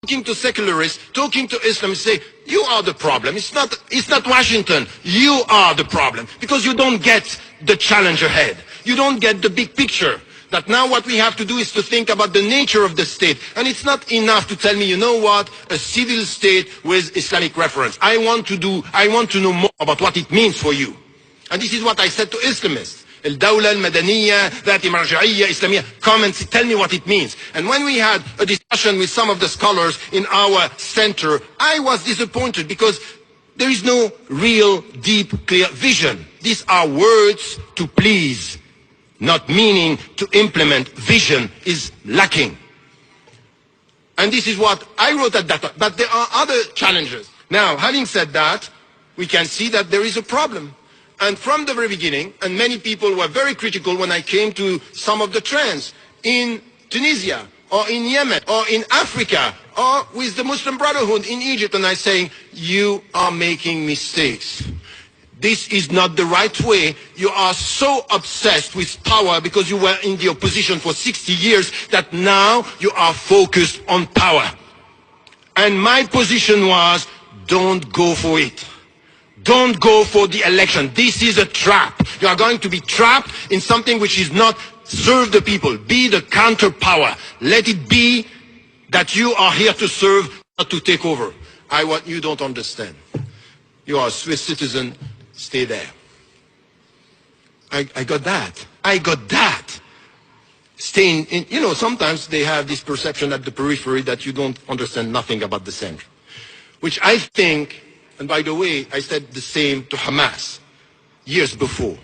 talking to secularists, talking to Islamists, say, you are the problem. It's not Washington. You are the problem. Because you don't get the challenge ahead. You don't get the big picture. That now what we have to do is to think about the nature of the state. And it's not enough to tell me, you know what, a civil state with Islamic reference. I want to know more about what it means for you. And this is what I said to Islamists. الدولة المدنية ذات مرجعية إسلامية. Come and tell me what it means. And when we had a discussion with some of the scholars in our center, I was disappointed because there is no real, deep, clear vision. These are words to please, not meaning to implement. Vision is lacking. And this is what I wrote at that time. But there are other challenges. Now, having said that, we can see that there is a problem. And from the very beginning, and many people were very critical when I came to some of the trends in Tunisia, or in Yemen, or in Africa, or with the Muslim Brotherhood in Egypt, and I say, you are making mistakes. This is not the right way. You are so obsessed with power because you were in the opposition for 60 years that now you are focused on power. And my position was, don't go for it. Don't go for the election. This is a trap. You are going to be trapped in something which is not serve the people. Be the counter power. Let it be that you are here to serve, not to take over. What you don't understand. You are a Swiss citizen. Stay there. I got that. I got that. Staying in, you know, sometimes they have this perception at the periphery that you don't understand nothing about the center. Which I think, and by the way, I said the same to Hamas years before.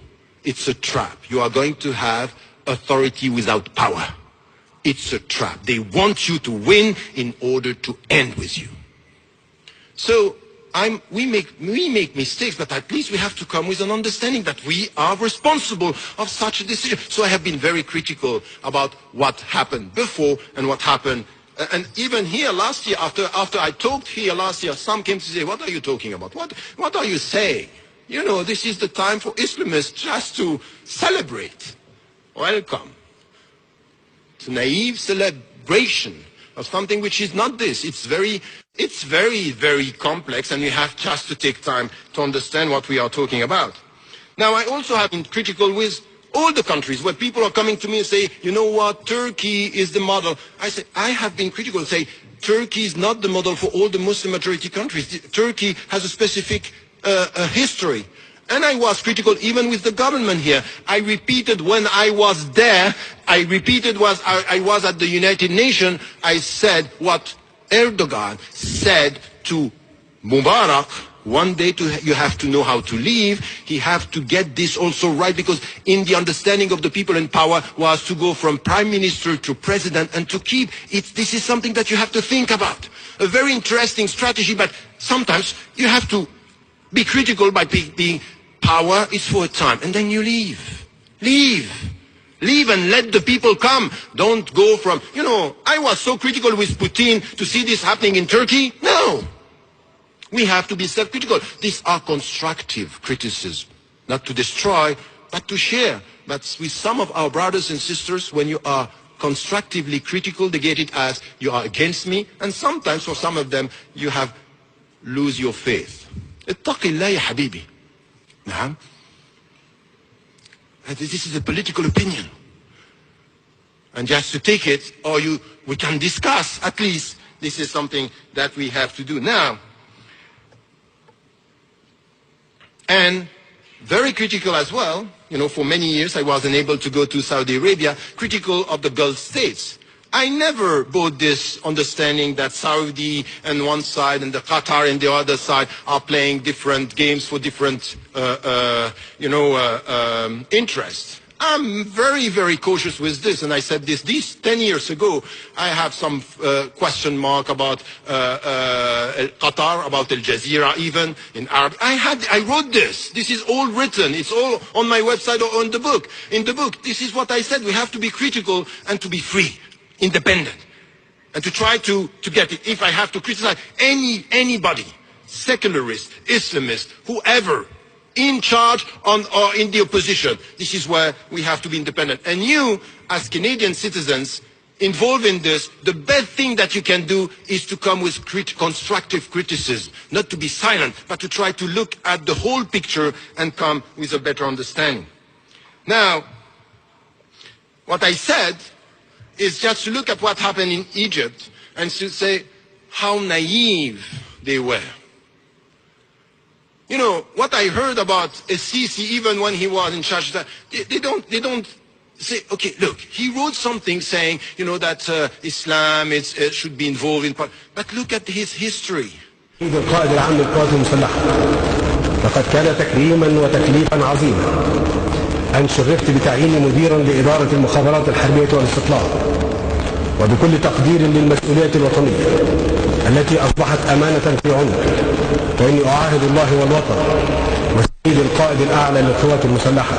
It's a trap. You are going to have authority without power. It's a trap. They want you to win in order to end with you. So we make mistakes, but at least we have to come with an understanding that we are responsible of such a decision. So I have been very critical about what happened before and what happened. And even here last year, after I talked here last year, some came to say, what are you talking about? What are you saying? You know, this is the time for Islamists just to celebrate. Welcome. It's a naive celebration of something which is not this. It's very, very complex, and we have just to take time to understand what we are talking about. Now, I also have been critical with all the countries where people are coming to me and say, you know what, Turkey is the model. I say, I have been critical and say, Turkey is not the model for all the Muslim majority countries. Turkey has a specific history. And I was critical even with the government here. I repeated when I was there, I was at the United Nations, I said what Erdogan said to Mubarak, one day you have to know how to leave. He have to get this also right, because in the understanding of the people in power was to go from prime minister to president and to keep it. This is something that you have to think about. A very interesting strategy, but sometimes you have to be critical by being power is for a time, and then you leave. Leave and let the people come. Don't go from, you know, I was so critical with Putin to see this happening in Turkey. No. We have to be self-critical. These are constructive criticism, not to destroy, but to share. But with some of our brothers and sisters, when you are constructively critical, they get it as you are against me. And sometimes for some of them, you have lose your faith. اتق الله يا حبيبي. نعم. This is a political opinion. And just to take it, or we can discuss, at least, this is something that we have to do now. And very critical as well, you know, for many years I was unable to go to Saudi Arabia, critical of the Gulf states. I never bought this understanding that Saudi on one side and the Qatar on the other side are playing different games for different, interests. I'm very, very cautious with this, and I said this 10 years ago. I have some question mark about Qatar, about Al Jazeera, even in Arabic. I wrote this. This is all written. It's all on my website or on the book. In the book, this is what I said. We have to be critical and to be free, independent, and to try to get it. If I have to criticize anybody, secularist, Islamist, whoever, in charge or in the opposition, this is where we have to be independent. And you, as Canadian citizens, involved in this, the best thing that you can do is to come with constructive criticism, not to be silent, but to try to look at the whole picture and come with a better understanding. Now, what I said is just to look at what happened in Egypt and to say how naive they were. You know, what I heard about Sisi, even when he was in charge, they don't say, okay, look, he wrote something saying, you know, that Islam should be involved in, but look at his history. القائد العام للقوات المسلحة لقد كان تكريما وتكليفا عظيما أن شرفت بتعييني مديرا لإدارة المخابرات الحربية والاستطلاع، وبكل تقدير للمسؤولية الوطنية التي أصبحت أمانة في عنق، فإني أعاهد الله والوطن والسيد القائد الأعلى للقوات المسلحة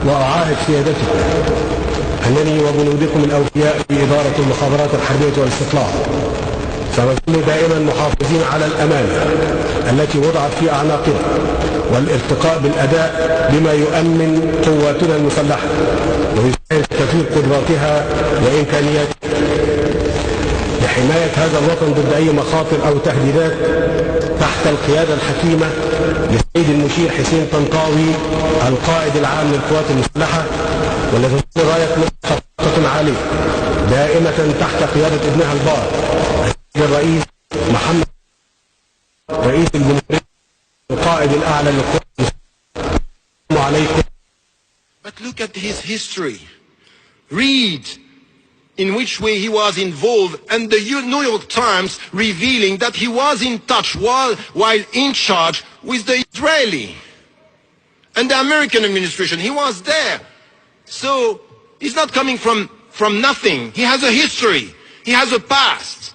وأعاهد سيادتكم أنني وجنودكم الأوفياء في إدارة المخابرات الحربية والاستطلاع سنظل دائما محافظين على الأمانة التي وضعت في أعناقنا والارتقاء بالأداء بما يؤمن قواتنا المسلحة ويساهم في تطوير قدراتها وإمكانياتها لحماية هذا الوطن ضد أي مخاطر أو تهديدات تحت القيادة الحكيمة للسيد المشير حسين طنطاوي القائد العام للقوات المسلحة، والذي تظل راية مصر خطة عالية دائمة تحت قيادة ابنها البار السيد الرئيس محمد رئيس الجمهورية القائد الأعلى للقوات المسلحة. عليكم. But look at his history. Read in which way he was involved, and the New York Times revealing that he was in touch while in charge with the Israeli and the American administration. He was there. So he's not coming from nothing. He has a history. He has a past.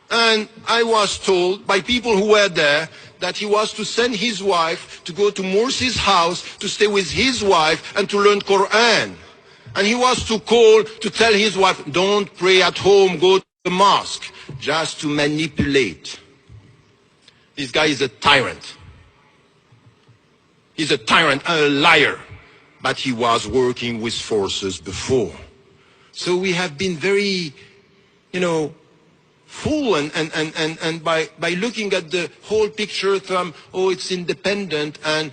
And I was told by people who were there that he was to send his wife to go to Morsi's house to stay with his wife and to learn Quran. And he was to call to tell his wife, don't pray at home, go to the mosque, just to manipulate. This guy is a tyrant. He's a tyrant and a liar. But he was working with forces before. So we have been very, you know, fool and by looking at the whole picture from, oh, it's independent and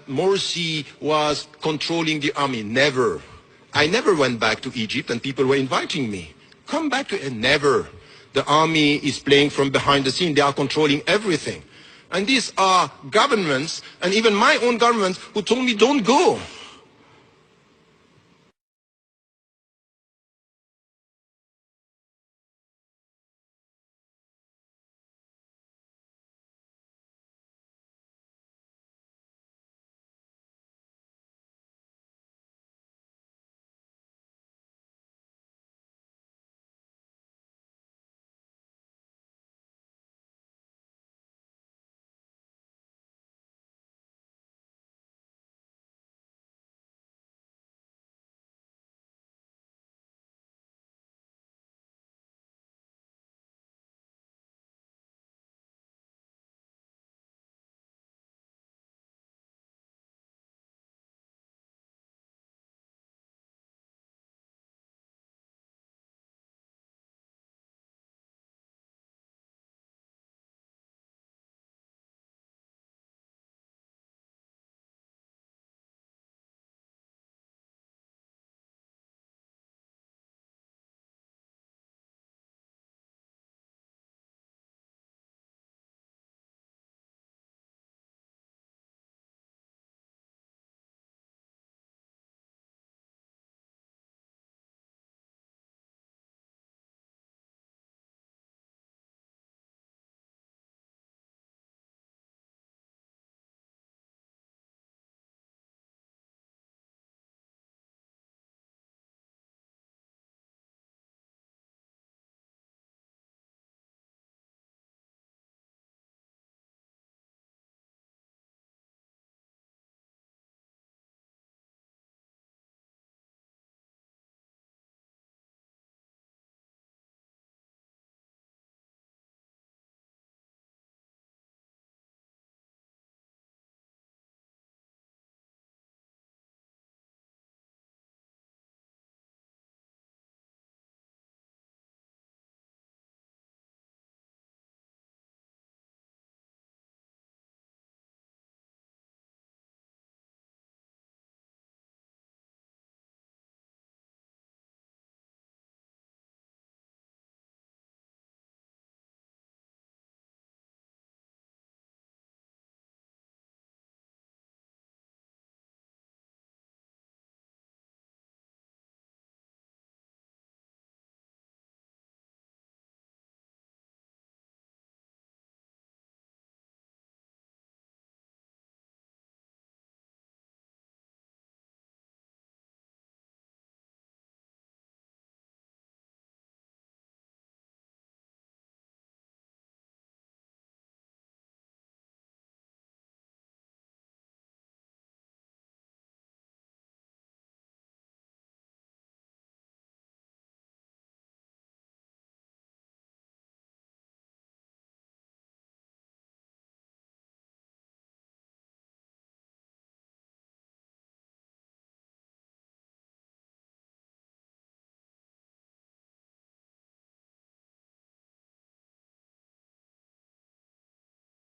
Morsi was controlling the army. Never. I never went back to Egypt and people were inviting me. Come back to it. Never. The army is playing from behind the scene. They are controlling everything. And these are governments, and even my own government, who told me don't go.